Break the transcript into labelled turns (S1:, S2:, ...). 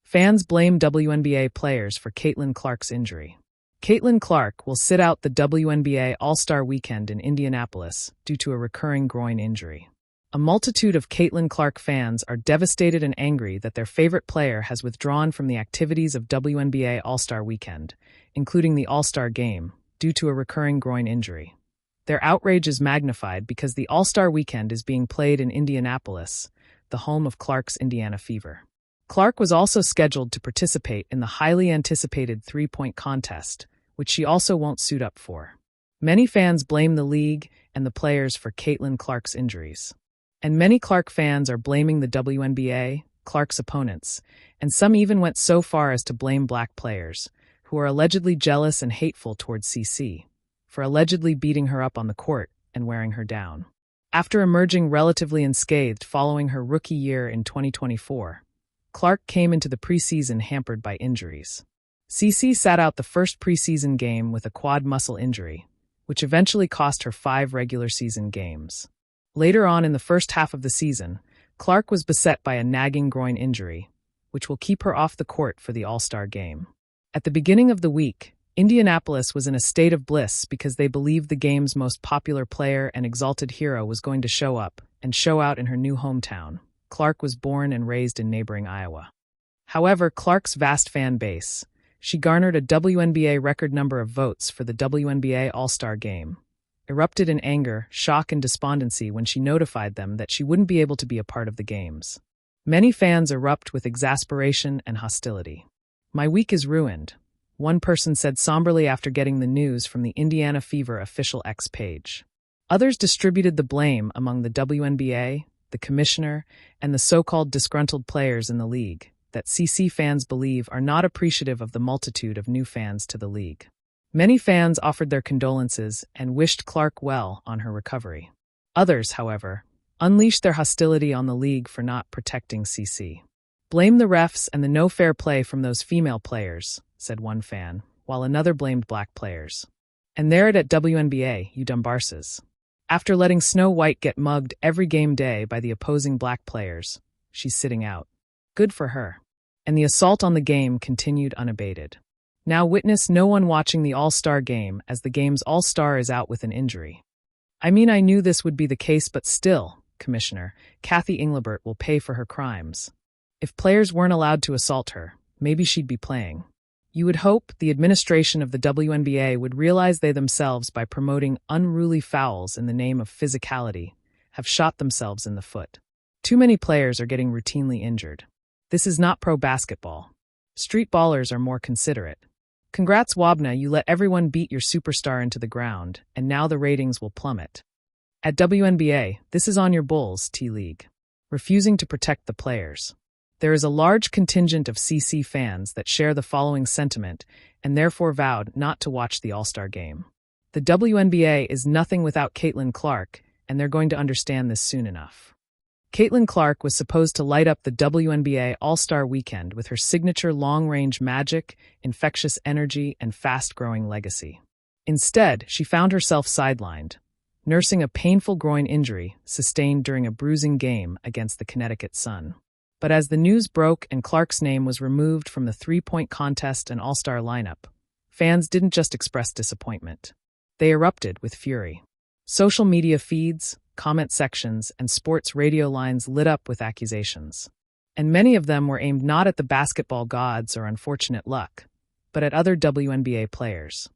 S1: Fans blame WNBA players for Caitlin Clark's injury. Caitlin Clark will sit out the WNBA All-Star Weekend in Indianapolis due to a recurring groin injury. A multitude of Caitlin Clark fans are devastated and angry that their favorite player has withdrawn from the activities of WNBA All-Star Weekend, including the All-Star Game, due to a recurring groin injury. Their outrage is magnified because the All-Star Weekend is being played in Indianapolis, the home of Clark's Indiana Fever. Clark was also scheduled to participate in the highly anticipated three-point contest, which she also won't suit up for. Many fans blame the league and the players for Caitlin Clark's injuries. And many Clark fans are blaming the WNBA, Clark's opponents, and some even went so far as to blame black players, who are allegedly jealous and hateful towards CC, for allegedly beating her up on the court and wearing her down. After emerging relatively unscathed following her rookie year in 2024, Clark came into the preseason hampered by injuries. CC sat out the first preseason game with a quad muscle injury, which eventually cost her 5 regular season games. Later on in the first half of the season, Clark was beset by a nagging groin injury, which will keep her off the court for the All-Star Game. At the beginning of the week, Indianapolis was in a state of bliss because they believed the game's most popular player and exalted hero was going to show up and show out in her new hometown. Clark was born and raised in neighboring Iowa. However, Clark's vast fan base, she garnered a WNBA record number of votes for the WNBA All-Star Game, erupted in anger, shock, and despondency when she notified them that she wouldn't be able to be a part of the games. Many fans erupt with exasperation and hostility. "My week is ruined," one person said somberly after getting the news from the Indiana Fever official X page. Others distributed the blame among the WNBA, the commissioner, and the so-called disgruntled players in the league that CC fans believe are not appreciative of the multitude of new fans to the league. Many fans offered their condolences and wished Clark well on her recovery. Others, however, unleashed their hostility on the league for not protecting CC. "Blame the refs and the no fair play from those female players," said one fan, while another blamed black players. "And there it at WNBA, you dumb barses." After letting Snow White get mugged every game day by the opposing black players, she's sitting out. Good for her. And the assault on the game continued unabated. Now witness no one watching the All-Star Game as the game's All-Star is out with an injury. "I mean, I knew this would be the case, but still," Commissioner Kathy Engelbert will pay for her crimes. If players weren't allowed to assault her, maybe she'd be playing. You would hope the administration of the WNBA would realize they themselves, by promoting unruly fouls in the name of physicality, have shot themselves in the foot. Too many players are getting routinely injured. This is not pro basketball. Street ballers are more considerate. Congrats, Wabna, you let everyone beat your superstar into the ground, and now the ratings will plummet. At WNBA, this is on your Bulls, T-League. Refusing to protect the players. There is a large contingent of CC fans that share the following sentiment and therefore vowed not to watch the All-Star Game. The WNBA is nothing without Caitlin Clark, and they're going to understand this soon enough. Caitlin Clark was supposed to light up the WNBA All-Star Weekend with her signature long-range magic, infectious energy, and fast-growing legacy. Instead, she found herself sidelined, nursing a painful groin injury sustained during a bruising game against the Connecticut Sun. But as the news broke and Clark's name was removed from the three-point contest and All-Star lineup, fans didn't just express disappointment. They erupted with fury. Social media feeds, comment sections, and sports radio lines lit up with accusations. And many of them were aimed not at the basketball gods or unfortunate luck, but at other WNBA players.